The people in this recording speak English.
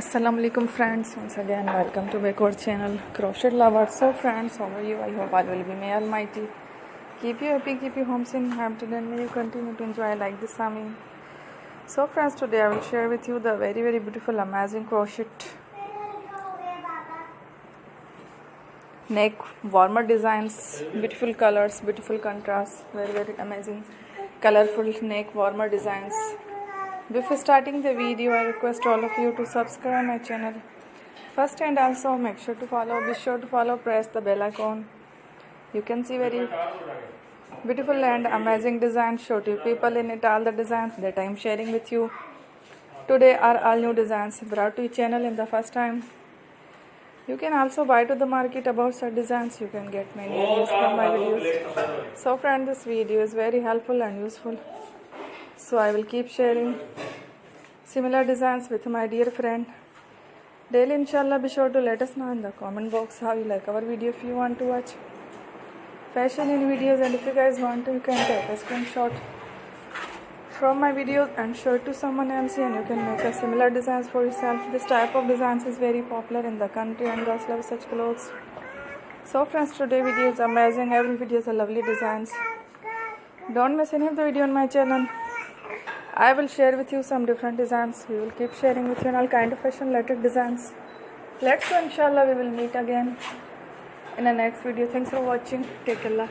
Assalamualaikum friends, once again welcome to back our channel Crochet Lovers. So friends, how are you? I hope all will be may almighty keep you happy, keep you home in happy, and may you continue to enjoy like this Sami. So friends, today I will share with you the very beautiful amazing crochet neck warmer designs, beautiful colors, beautiful contrasts, very amazing colorful neck warmer designs. Before starting the video, I request all of you to subscribe my channel first, and also be sure to follow, press the bell icon. You can see very beautiful and amazing designs, show to people in it. All the designs that I am sharing with you today are all new designs brought to your channel in the first time. You can also buy to the market about such designs. You can get many ideas from my videos. So friends, this video is very helpful and useful. So I will keep sharing similar designs with my dear friend daily, inshallah. Be sure to let us know in the comment box how you like our video. If you want to watch fashion in videos, and if you guys want to, you can take a screenshot from my videos and show it to someone else, and you can make a similar designs for yourself. This type of designs is very popular in the country and girls love such clothes. So friends, today video is amazing. Every video is a lovely designs. Don't miss any of the video on my channel. I will share with you some different designs. We will keep sharing with you all kind of fashion related designs. Let's go, inshallah we will meet again in the next video. Thanks for watching. Take Allah.